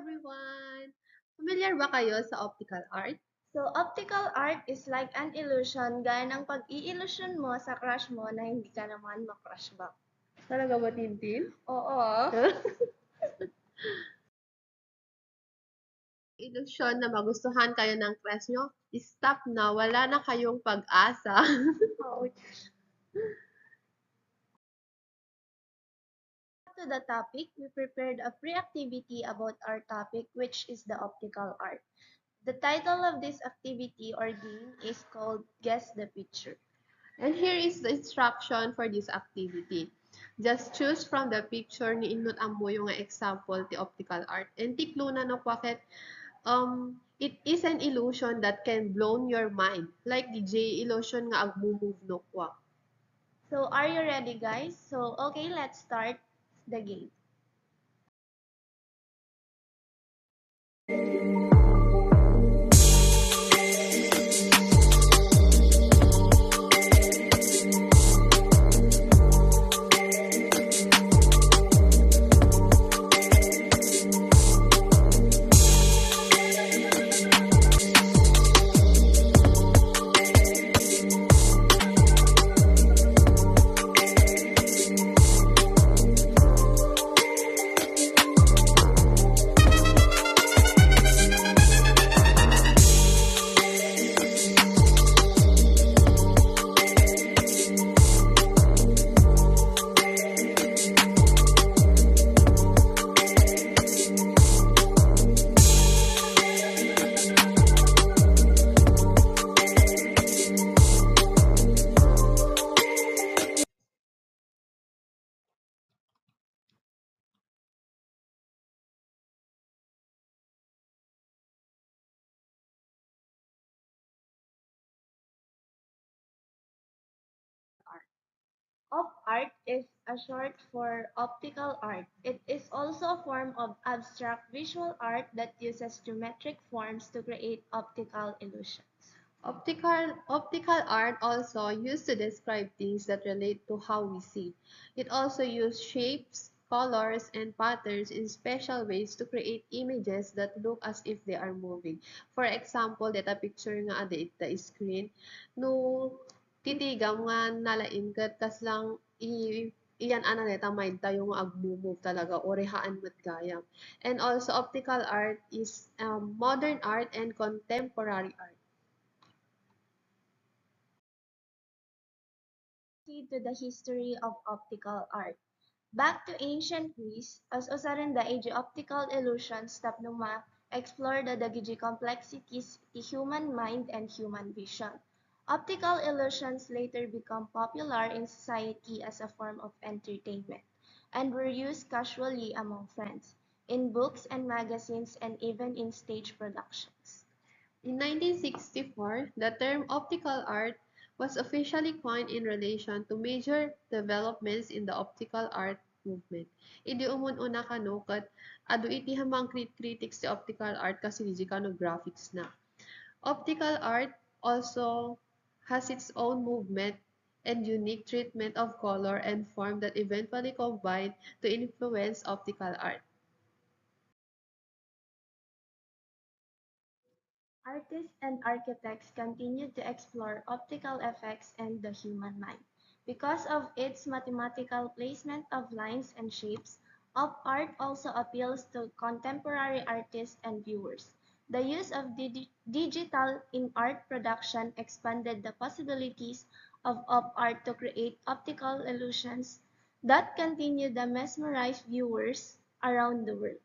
everyone! Familiar ba kayo sa optical art? So, optical art is like an illusion gaya ng pag-i-illusion mo sa crush mo na hindi ka naman ma-crush back. Talaga ba, Tintin? Oo. Ilusyon na magustuhan kayo ng crush nyo? Stop na, wala na kayong pag-asa. Ouch. To the topic, we prepared a pre-activity about our topic, which is the optical art. The title of this activity or game is called Guess the Picture. And here is the instruction for this activity. Just choose from the picture ni inut amo yung nga example ti optical art. And tiklunan no bakit it is an illusion that can blow your mind. Like the J illusion nga agmumove no kwa. So, are you ready, guys? So, okay, let's start the game. Op art is a short for optical art. It is also a form of abstract visual art that uses geometric forms to create optical illusions. Optical art also used to describe things that relate to how we see. It also used shapes, colors, and patterns in special ways to create images that look as if they are moving. For example, data picture nga ada ita screen no titigam nga nalain kat kas lang iyan ana neta mind tayo nga agmumove talaga o rehaan mat gayam. And also optical art is modern art and contemporary art. To the history of optical art. Back to ancient Greece, as usa rin daig optical illusions tapno ma-explore the dagiti complexities the human mind and human vision. Optical illusions later become popular in society as a form of entertainment and were used casually among friends, in books and magazines, and even in stage productions. In 1964, the term optical art was officially coined in relation to major developments in the optical art movement. Idi umun-una kanukat, adu iti hamang critics the optical art kasi di kano graphics na. Optical art also has its own movement and unique treatment of color and form that eventually combined to influence optical art. Artists and architects continued to explore optical effects and the human mind. Because of its mathematical placement of lines and shapes, op art also appeals to contemporary artists and viewers. The use of digital in art production expanded the possibilities of op art to create optical illusions that continue to mesmerize viewers around the world.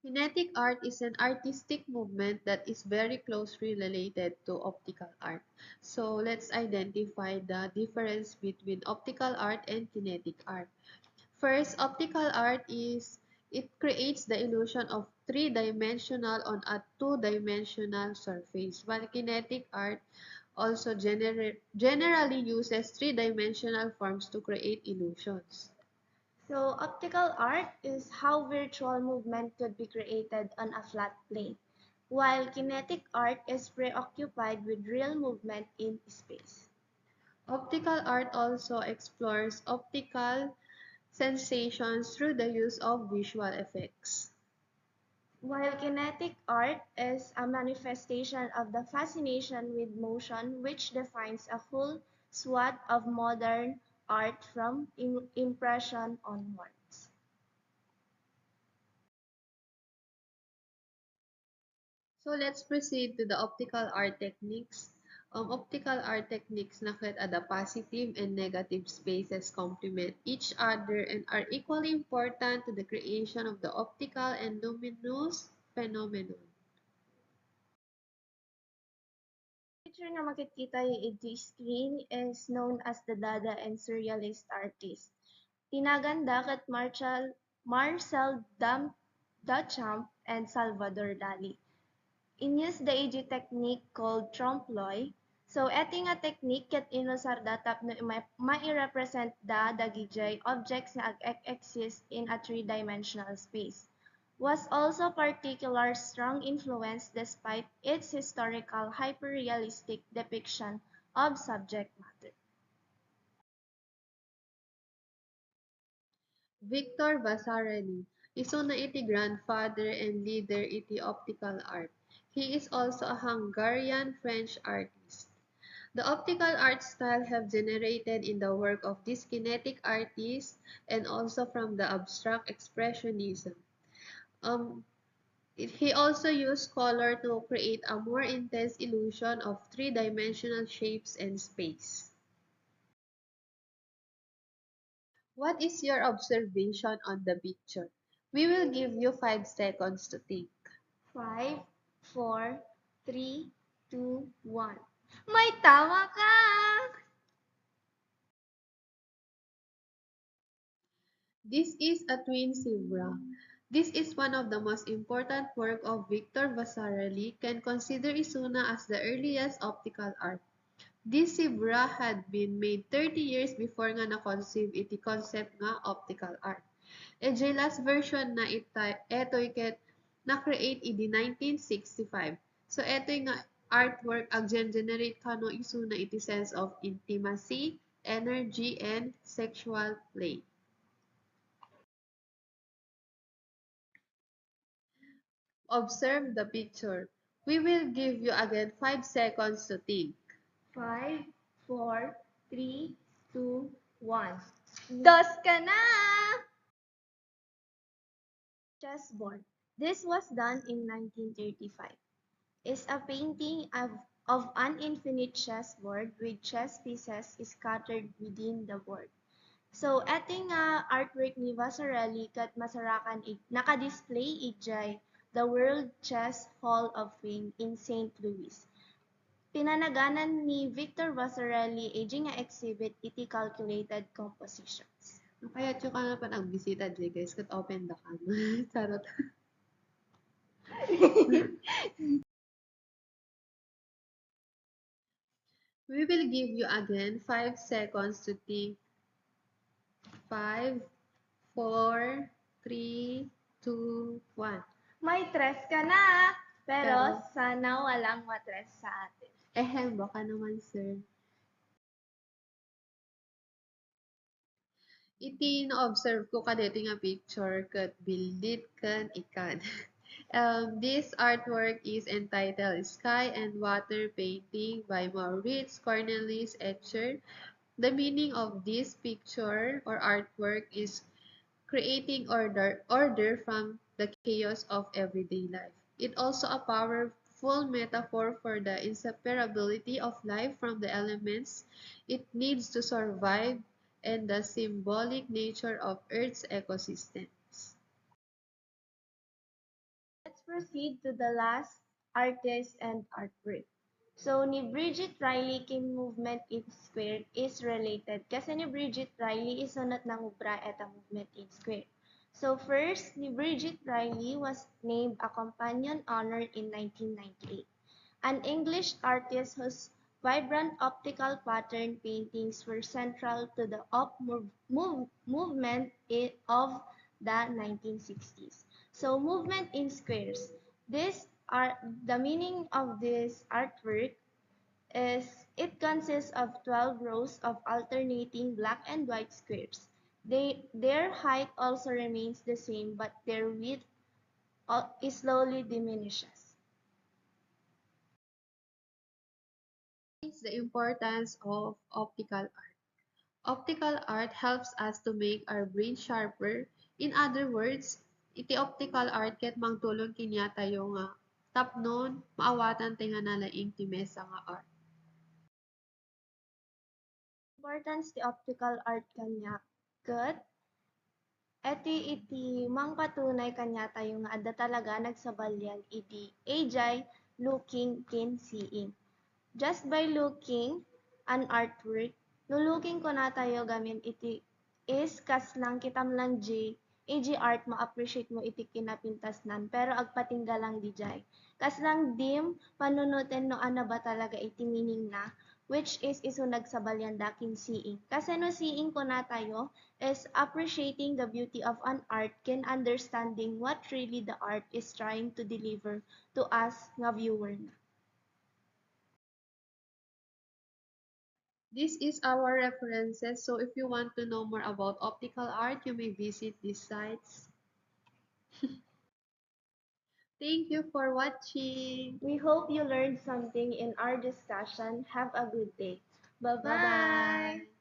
Kinetic art is an artistic movement that is very closely related to optical art. So let's identify the difference between optical art and kinetic art. First, optical art is it creates the illusion of three-dimensional on a two-dimensional surface, while kinetic art also generally uses three-dimensional forms to create illusions. So optical art is how virtual movement could be created on a flat plane, while kinetic art is preoccupied with real movement in space. Optical art also explores optical sensations through the use of visual effects. While kinetic art is a manifestation of the fascination with motion which defines a full swath of modern art from Impression onwards. So let's proceed to the optical art techniques. Optical art techniques nakit the positive and negative spaces complement each other and are equally important to the creation of the optical and luminous phenomenon. Picture na makikita yung screen is known as the Dada and Surrealist artist. Tinaganda kat Marcel Duchamp and Salvador Dali. Inuse the age technique called trompe-l'oeil. So, ito nga technique ket inusar datap no mai-represent da dagijay objects na exist in a three-dimensional space. Was also particular strong influence despite its historical hyperrealistic depiction of subject matter. Victor Vasarely is una iti grandfather and leader iti optical art. He is also a Hungarian-French artist. The optical art style have generated in the work of this kinetic artist and also from the abstract expressionism. Um, he also used color to create a more intense illusion of three-dimensional shapes and space. What is your observation on the picture? We will give you 5 seconds to think. 5, 4, 3, 2, 1. May tama ka! This is a twin zebra. This is one of the most important work of Victor Vasarely, can consider Isuna as the earliest optical art. This zebra had been made 30 years before nga na-conceive iti concept nga optical art. E last version na eto'y ket na-create iti 1965. So eto'y nga artwork generate kano isuna iti sense of intimacy, energy, and sexual play. Observe the picture. We will give you again 5 seconds to think. 5, 4, 3, 2, 1. Dos ka na! Chessboard. This was done in 1935. Is a painting of an infinite chessboard with chess pieces scattered within the board. So, eting artwork ni Vasarely kat masarakan naka-display ijay the World Chess Hall of Fame in St. Louis. Pinanaganan ni Victor Vasarely aging nga exhibit iti calculated compositions. Kaya tyo ka nga pa nagbisita, guys, kat open the cam. Charot. We will give you again 5 seconds to think. 5, 4, 3, 2, 1. May tres ka na! Pero Pero, sana walang matres sa atin. baka naman, sir. Iti na-observe ko kadito nga picture kat bildit kan ikan. This artwork is entitled Sky and Water Painting by Maurits Cornelis Etcher. The meaning of this picture or artwork is creating order from the chaos of everyday life. It also a powerful metaphor for the inseparability of life from the elements it needs to survive and the symbolic nature of Earth's ecosystems. Let's proceed to the last artist and artwork. So, ni Bridget Riley king movement in square is related. Kasi ni Bridget Riley is sunod ng ubra at movement in square. So, first, ni Bridget Riley was named a companion honor in 1998. An English artist whose vibrant optical pattern paintings were central to the movement of the 1960s. So, movement in squares. This are the meaning of this artwork is it consists of 12 rows of alternating black and white squares. Their height also remains the same, but their width slowly diminishes. Is the importance of optical art. Optical art helps us to make our brain sharper. In other words, iti optical art ket mangtulong kiniya tayo nga tapnon maawatan ti nga nalaing ti mesa nga art. Importance the optical art kanya ket iti mangpatunay kanya tayo nga adda talaga nagsabalyan iti ajay looking ken seeing. Just by looking an artwork, looking ko na tayo gamin iti is kas lang kitam lang iji art ma-appreciate mo iti kinapintas nan pero agpatingga lang di jay. Kas lang dim panunutin no ano ba talaga iti meaning na which is iso nagsabalyan daking seeing. Kasi no seeing ko na tayo is appreciating the beauty of an art can understanding what really the art is trying to deliver to us nga viewer na. This is our references, so if you want to know more about optical art, you may visit these sites. Thank you for watching. We hope you learned something in our discussion. Have a good day. Bye-bye. Bye-bye.